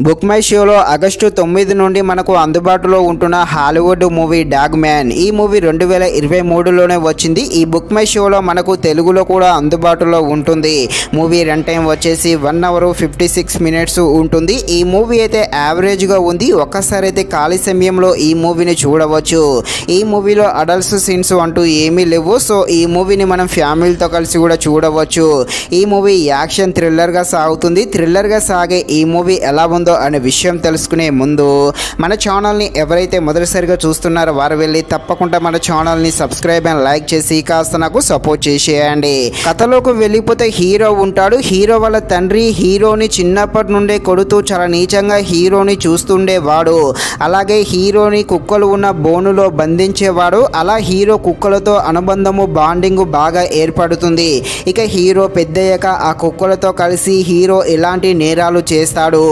Book my షోలో August 9 నుండి మనకు అందుబాటులో ఉంటున్న హాలీవుడ్ మూవీ డాగ్ మ్యాన్. ఈ మూవీ 2023లోనే వచ్చింది. ఈ బుక్ మై షోలో మనకు తెలుగులో కూడా అందుబాటులో ఉంటుంది. మూవీ రన్ టైం వచ్చేసి 1 అవర్ 56 మినిట్స్ ఉంటుంది. ఈ మూవీ అయితే యావరేజ్గా ఉంది. ఒక్కసారి అయితే ఖాళీ సమయంలో ఈ మూవీని చూడవచ్చు. ఈ మూవీలో అడల్ట్స్ సీన్స్ అంటూ ఏమీ లేవు. సో ఈ మూవీని మనం ఫ్యామిలీతో కలిసి కూడా చూడవచ్చు. ఈ మూవీ యాక్షన్ థ్రిల్లర్గా సాగుతుంది. థ్రిల్లర్గా సాగే ఈ మూవీ ఎలా ఉందో అనే విషయం తెలుసుకునే ముందు మన ఛానల్ని ఎవరైతే మొదటిసారిగా చూస్తున్నారో వారు వెళ్ళి తప్పకుండా మన ఛానల్ని సబ్స్క్రైబ్ అండ్ లైక్ చేసి కాస్త నాకు సపోర్ట్ చేసేయండి. కథలోకి వెళ్ళిపోతే హీరో ఉంటాడు. హీరో వాళ్ళ తండ్రి హీరోని చిన్నప్పటి నుండే కొడుతూ చాలా నీచంగా హీరోని చూస్తుండేవాడు. అలాగే హీరోని కుక్కలు ఉన్న బోనులో బంధించేవాడు. అలా హీరో కుక్కలతో అనుబంధము బాండింగ్ బాగా ఏర్పడుతుంది. ఇక హీరో పెద్దయ్యాక ఆ కుక్కలతో కలిసి హీరో ఎలాంటి నేరాలు చేస్తాడు,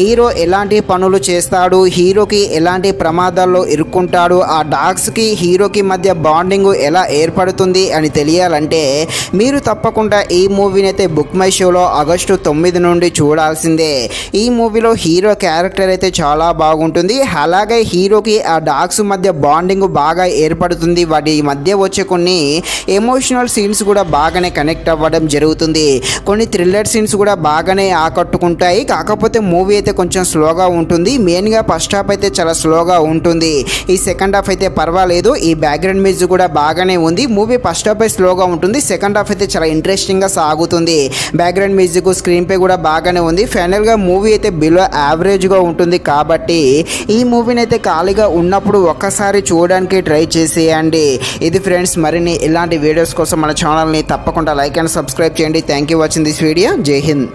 హీరో ఎలాంటి పనులు చేస్తాడు, హీరోకి ఎలాంటి ప్రమాదాల్లో ఇరుక్కుంటాడు, ఆ డాగ్స్కి హీరోకి మధ్య బాండింగ్ ఎలా ఏర్పడుతుంది అని తెలియాలంటే మీరు తప్పకుండా ఈ మూవీని అయితే బుక్ మై షోలో ఆగస్టు 9 నుండి చూడాల్సిందే. ఈ మూవీలో హీరో క్యారెక్టర్ అయితే చాలా బాగుంటుంది. అలాగే హీరోకి ఆ డాగ్స్ మధ్య బాండింగ్ బాగా ఏర్పడుతుంది. వాటి మధ్య వచ్చే కొన్ని ఎమోషనల్ సీన్స్ కూడా బాగానే కనెక్ట్ అవ్వడం జరుగుతుంది. కొన్ని థ్రిల్లర్ సీన్స్ కూడా బాగానే ఆకట్టుకుంటాయి. కాకపోతే మూవీ అయితే కొంచెం స్లోగా ఉంటుంది. మెయిన్గా ఫస్ట్ హాఫ్ అయితే చాలా స్లోగా ఉంటుంది. ఈ సెకండ్ హాఫ్ అయితే పర్వాలేదు. ఈ బ్యాక్గ్రౌండ్ మ్యూజిక్ కూడా బాగానే ఉంది. మూవీ ఫస్ట్ హాఫ్ అయితే స్లోగా ఉంటుంది. సెకండ్ హాఫ్ అయితే చాలా ఇంట్రెస్టింగ్గా సాగుతుంది. బ్యాక్గ్రౌండ్ మ్యూజిక్ స్క్రీన్ పే కూడా బాగానే ఉంది. ఫైనల్గా మూవీ అయితే బిలో యావరేజ్గా ఉంటుంది. కాబట్టి ఈ మూవీని అయితే ఖాళీగా ఉన్నప్పుడు ఒక్కసారి చూడడానికి ట్రై చేసేయండి. ఇది ఫ్రెండ్స్, మరిన్ని ఇలాంటి వీడియోస్ కోసం మన ఛానల్ని తప్పకుండా లైక్ అండ్ సబ్స్క్రైబ్ చేయండి. Thank you watching this video. జై హింద్.